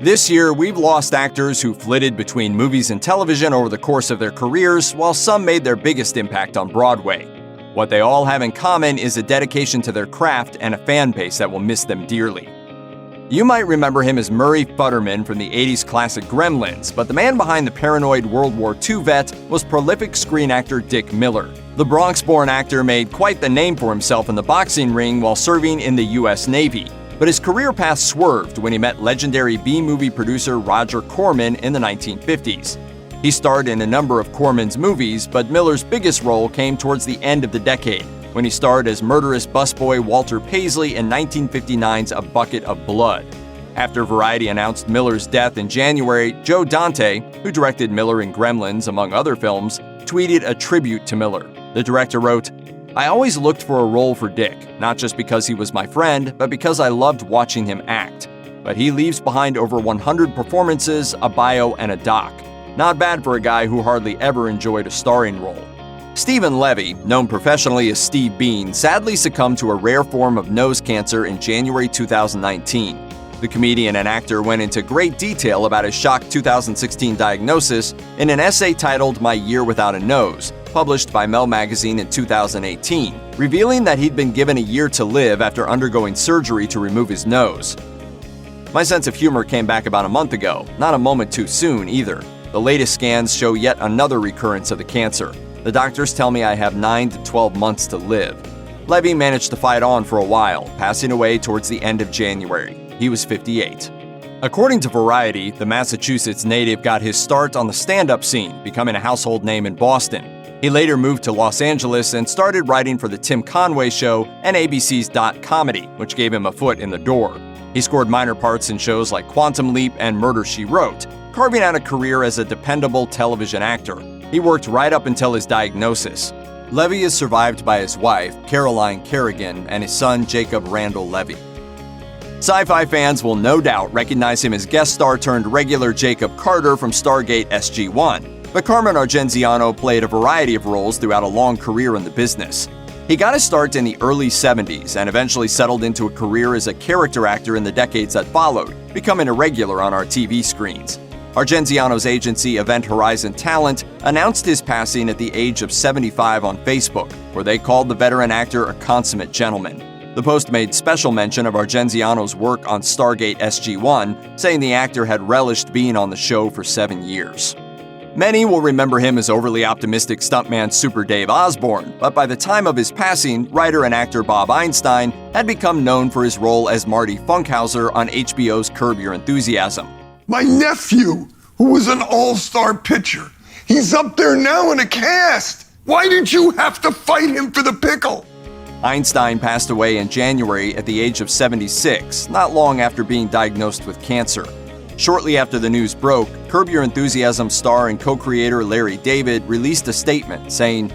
This year, we've lost actors who flitted between movies and television over the course of their careers, while some made their biggest impact on Broadway. What they all have in common is a dedication to their craft and a fan base that will miss them dearly. You might remember him as Murray Futterman from the 80s classic Gremlins, but the man behind the paranoid World War II vet was prolific screen actor Dick Miller. The Bronx-born actor made quite the name for himself in the boxing ring while serving in the U.S. Navy, but his career path swerved when he met legendary B-movie producer Roger Corman in the 1950s. He starred in a number of Corman's movies, but Miller's biggest role came towards the end of the decade, when he starred as murderous busboy Walter Paisley in 1959's A Bucket of Blood. After Variety announced Miller's death in January, Joe Dante, who directed Miller in Gremlins, among other films, tweeted a tribute to Miller. The director wrote, "I always looked for a role for Dick, not just because he was my friend, but because I loved watching him act. But he leaves behind over 100 performances, a bio, and a doc. Not bad for a guy who hardly ever enjoyed a starring role." Stephen Levy, known professionally as Steve Bean, sadly succumbed to a rare form of nose cancer in January 2019. The comedian and actor went into great detail about his shock 2016 diagnosis in an essay titled My Year Without a Nose, published by Mel Magazine in 2018, revealing that he'd been given a year to live after undergoing surgery to remove his nose. "My sense of humor came back about a month ago, not a moment too soon either. The latest scans show yet another recurrence of the cancer. The doctors tell me I have 9 to 12 months to live." Levy managed to fight on for a while, passing away towards the end of January. He was 58. According to Variety, the Massachusetts native got his start on the stand-up scene, becoming a household name in Boston. He later moved to Los Angeles and started writing for The Tim Conway Show and ABC's Dot Comedy, which gave him a foot in the door. He scored minor parts in shows like Quantum Leap and Murder, She Wrote, carving out a career as a dependable television actor. He worked right up until his diagnosis. Levy is survived by his wife, Caroline Kerrigan, and his son, Jacob Randall Levy. Sci-fi fans will no doubt recognize him as guest star turned regular Jacob Carter from Stargate SG-1, but Carmen Argenziano played a variety of roles throughout a long career in the business. He got his start in the early 70s and eventually settled into a career as a character actor in the decades that followed, becoming a regular on our TV screens. Argenziano's agency Event Horizon Talent announced his passing at the age of 75 on Facebook, where they called the veteran actor a consummate gentleman. The Post made special mention of Argenziano's work on Stargate SG-1, saying the actor had relished being on the show for 7 years. Many will remember him as overly optimistic stuntman Super Dave Osborne, but by the time of his passing, writer and actor Bob Einstein had become known for his role as Marty Funkhauser on HBO's Curb Your Enthusiasm. "My nephew, who was an all-star pitcher, he's up there now in a cast. Why did you have to fight him for the pickle?" Einstein passed away in January at the age of 76, not long after being diagnosed with cancer. Shortly after the news broke, Curb Your Enthusiasm star and co-creator Larry David released a statement saying,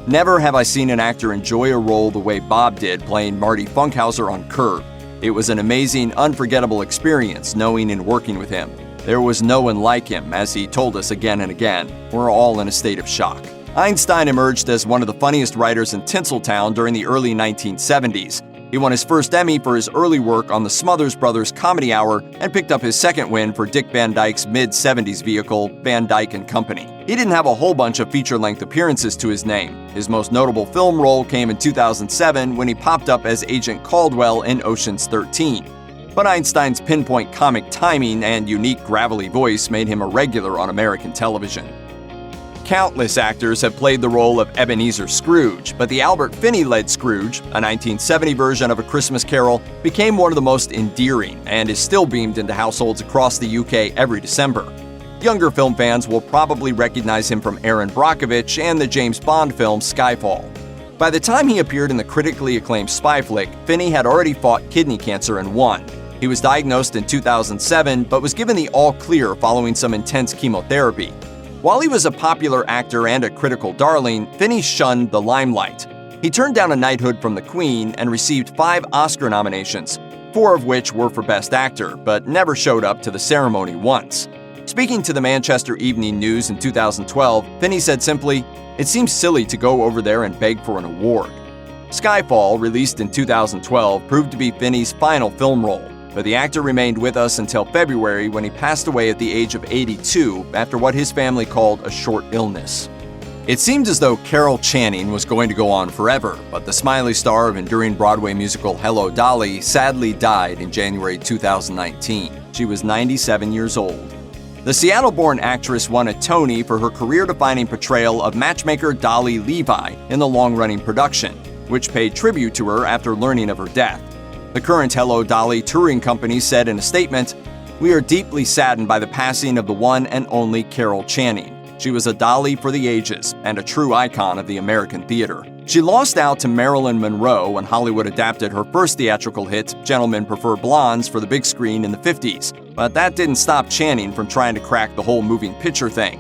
"Never have I seen an actor enjoy a role the way Bob did playing Marty Funkhauser on Curb. It was an amazing, unforgettable experience knowing and working with him. There was no one like him, as he told us again and again. We're all in a state of shock." Einstein emerged as one of the funniest writers in Tinseltown during the early 1970s. He won his first Emmy for his early work on the Smothers Brothers Comedy Hour and picked up his second win for Dick Van Dyke's mid-70s vehicle, Van Dyke and Company. He didn't have a whole bunch of feature-length appearances to his name. His most notable film role came in 2007 when he popped up as Agent Caldwell in Ocean's 13. But Einstein's pinpoint comic timing and unique gravelly voice made him a regular on American television. Countless actors have played the role of Ebenezer Scrooge, but the Albert Finney-led Scrooge, a 1970 version of A Christmas Carol, became one of the most endearing and is still beamed into households across the UK every December. Younger film fans will probably recognize him from Aaron Brockovich and the James Bond film Skyfall. By the time he appeared in the critically acclaimed spy flick, Finney had already fought kidney cancer and won. He was diagnosed in 2007, but was given the all-clear following some intense chemotherapy. While he was a popular actor and a critical darling, Finney shunned the limelight. He turned down a knighthood from the Queen and received 5 Oscar nominations, 4 of which were for Best Actor, but never showed up to the ceremony once. Speaking to the Manchester Evening News in 2012, Finney said simply, "It seems silly to go over there and beg for an award." Skyfall, released in 2012, proved to be Finney's final film role. but the actor remained with us until February when he passed away at the age of 82 after what his family called a short illness. It seemed as though Carol Channing was going to go on forever, but the smiley star of enduring Broadway musical Hello, Dolly sadly died in January 2019. She was 97 years old. The Seattle-born actress won a Tony for her career-defining portrayal of matchmaker Dolly Levy in the long-running production, which paid tribute to her after learning of her death. The current Hello, Dolly touring company said in a statement, "We are deeply saddened by the passing of the one and only Carol Channing. She was a dolly for the ages and a true icon of the American theater. She lost out to Marilyn Monroe when Hollywood adapted her first theatrical hit, Gentlemen Prefer Blondes, for the big screen in the 50s. But that didn't stop Channing from trying to crack the whole moving picture thing.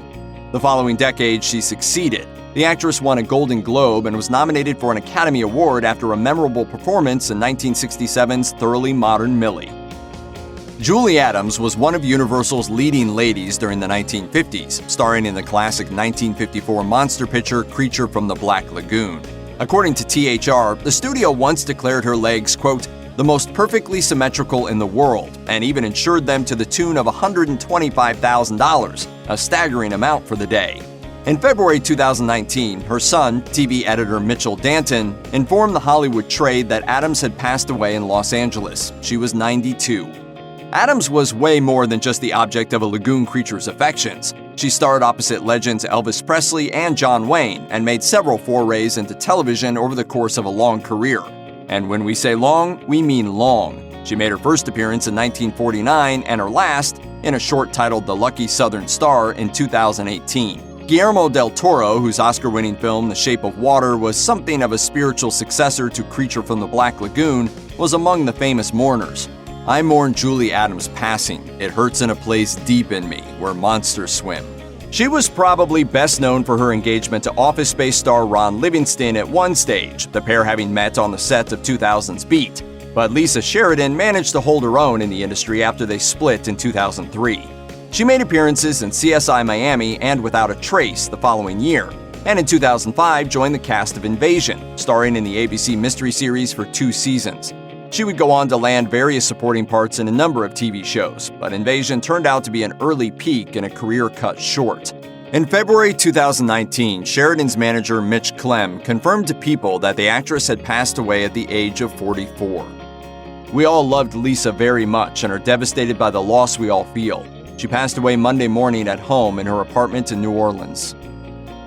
The following decade, she succeeded. The actress won a Golden Globe and was nominated for an Academy Award after a memorable performance in 1967's Thoroughly Modern Millie. Julie Adams was one of Universal's leading ladies during the 1950s, starring in the classic 1954 monster picture Creature from the Black Lagoon. According to THR, the studio once declared her legs, quote, the most perfectly symmetrical in the world, and even insured them to the tune of $125,000, a staggering amount for the day. In February 2019, her son, TV editor Mitchell Danton, informed the Hollywood trade that Adams had passed away in Los Angeles. She was 92. Adams was way more than just the object of a lagoon creature's affections. She starred opposite legends Elvis Presley and John Wayne and made several forays into television over the course of a long career. And when we say long, we mean long. She made her first appearance in 1949 and her last in a short titled The Lucky Southern Star in 2018. Guillermo del Toro, whose Oscar-winning film The Shape of Water was something of a spiritual successor to Creature from the Black Lagoon, was among the famous mourners. I mourn Julie Adams' passing. It hurts in a place deep in me, where monsters swim. She was probably best known for her engagement to Office Space star Ron Livingston at one stage, the pair having met on the set of 2000's Beat. But Lisa Sheridan managed to hold her own in the industry after they split in 2003. She made appearances in CSI Miami and Without a Trace the following year, and in 2005 joined the cast of Invasion, starring in the ABC mystery series for 2 seasons. She would go on to land various supporting parts in a number of TV shows, but Invasion turned out to be an early peak in a career cut short. In February 2019, Sheridan's manager Mitch Clem confirmed to People that the actress had passed away at the age of 44. We all loved Lisa very much and are devastated by the loss we all feel. She passed away Monday morning at home in her apartment in New Orleans.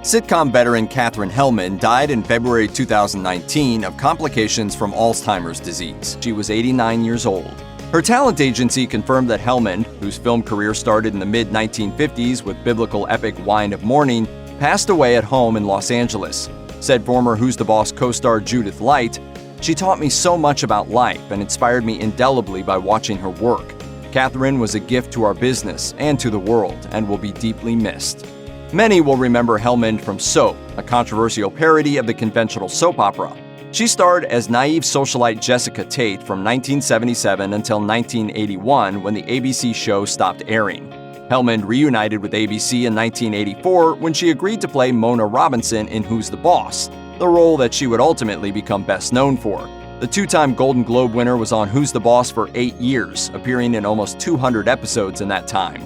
Sitcom veteran Katherine Helmond died in February 2019 of complications from Alzheimer's disease. She was 89 years old. Her talent agency confirmed that Helmond, whose film career started in the mid-1950s with biblical epic Wine of Mourning, passed away at home in Los Angeles. Said former Who's the Boss co-star Judith Light, "She taught me so much about life and inspired me indelibly by watching her work. Katherine was a gift to our business and to the world and will be deeply missed." Many will remember Helmond from Soap, a controversial parody of the conventional soap opera. She starred as naive socialite Jessica Tate from 1977 until 1981 when the ABC show stopped airing. Helmond reunited with ABC in 1984 when she agreed to play Mona Robinson in Who's the Boss, the role that she would ultimately become best known for. The 2-time Golden Globe winner was on Who's the Boss for 8 years, appearing in almost 200 episodes in that time.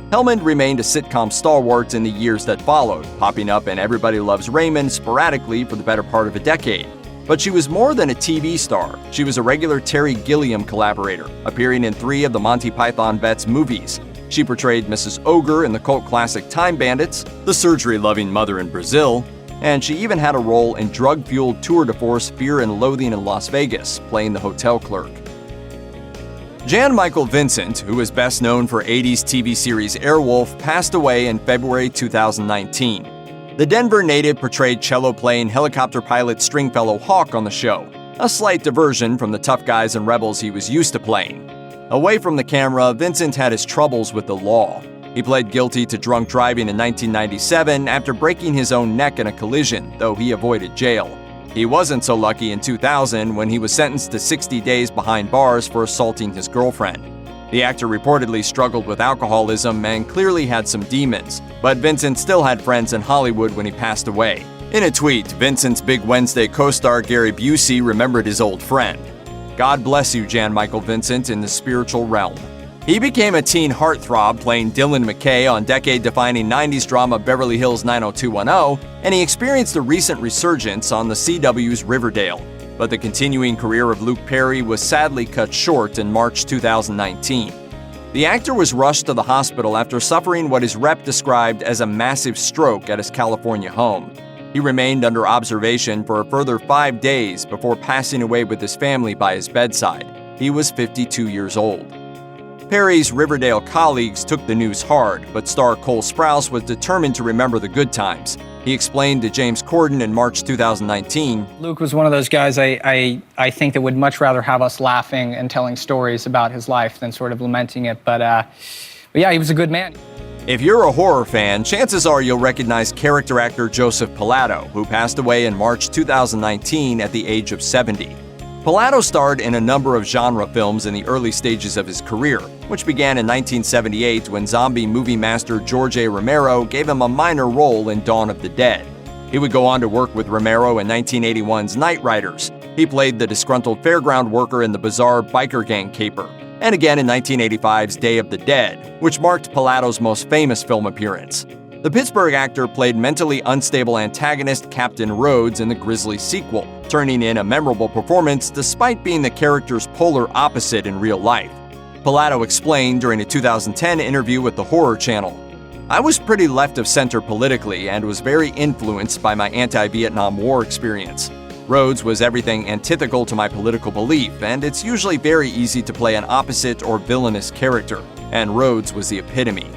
Helmond remained a sitcom stalwart in the years that followed, popping up in Everybody Loves Raymond sporadically for the better part of a decade. But she was more than a TV star. She was a regular Terry Gilliam collaborator, appearing in 3 of the Monty Python Vets movies. She portrayed Mrs. Ogre in the cult classic Time Bandits, the surgery-loving mother in Brazil, and she even had a role in drug-fueled tour de force Fear and Loathing in Las Vegas, playing the hotel clerk. Jan Michael Vincent, who is best known for 80s TV series Airwolf, passed away in February 2019. The Denver native portrayed cello-playing helicopter pilot Stringfellow Hawk on the show, a slight diversion from the tough guys and rebels he was used to playing. Away from the camera, Vincent had his troubles with the law. He pled guilty to drunk driving in 1997 after breaking his own neck in a collision, though he avoided jail. He wasn't so lucky in 2000 when he was sentenced to 60 days behind bars for assaulting his girlfriend. The actor reportedly struggled with alcoholism and clearly had some demons, but Vincent still had friends in Hollywood when he passed away. In a tweet, Vincent's Big Wednesday co-star Gary Busey remembered his old friend. God bless you, Jan Michael Vincent, in the spiritual realm. He became a teen heartthrob playing Dylan McKay on decade-defining 90s drama Beverly Hills 90210, and he experienced a recent resurgence on the CW's Riverdale. But the continuing career of Luke Perry was sadly cut short in March 2019. The actor was rushed to the hospital after suffering what his rep described as a massive stroke at his California home. He remained under observation for a further 5 days before passing away with his family by his bedside. He was 52 years old. Perry's Riverdale colleagues took the news hard, but star Cole Sprouse was determined to remember the good times. He explained to James Corden in March 2019, Luke was one of those guys I think that would much rather have us laughing and telling stories about his life than sort of lamenting it. But yeah, he was a good man. If you're a horror fan, chances are you'll recognize character actor Joseph Pilato, who passed away in March 2019 at the age of 70. Pilato starred in a number of genre films in the early stages of his career, which began in 1978 when zombie movie master George A. Romero gave him a minor role in Dawn of the Dead. He would go on to work with Romero in 1981's Night Riders. He played the disgruntled fairground worker in the bizarre biker gang caper, and again in 1985's Day of the Dead, which marked Pilato's most famous film appearance. The Pittsburgh actor played mentally unstable antagonist Captain Rhodes in the Grizzly sequel, turning in a memorable performance despite being the character's polar opposite in real life. Pilato explained during a 2010 interview with the Horror Channel, "I was pretty left of center politically and was very influenced by my anti-Vietnam War experience. Rhodes was everything antithetical to my political belief, and it's usually very easy to play an opposite or villainous character, and Rhodes was the epitome."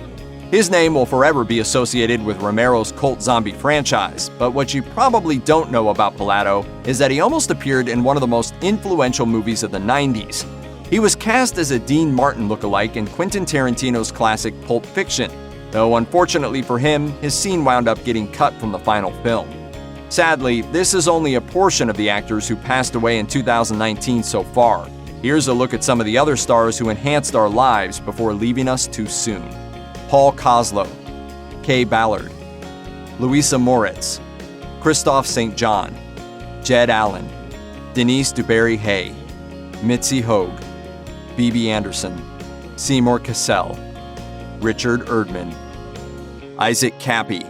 His name will forever be associated with Romero's cult zombie franchise, but what you probably don't know about Pilato is that he almost appeared in one of the most influential movies of the 90s. He was cast as a Dean Martin lookalike in Quentin Tarantino's classic Pulp Fiction, though unfortunately for him, his scene wound up getting cut from the final film. Sadly, this is only a portion of the actors who passed away in 2019 so far. Here's a look at some of the other stars who enhanced our lives before leaving us too soon. Paul Koslow, Kay Ballard, Louisa Moritz, Christoph St. John, Jed Allen, Denise DuBarry-Hay, Mitzi Hogue, Phoebe Anderson, Seymour Cassell, Richard Erdman, Isaac Cappy,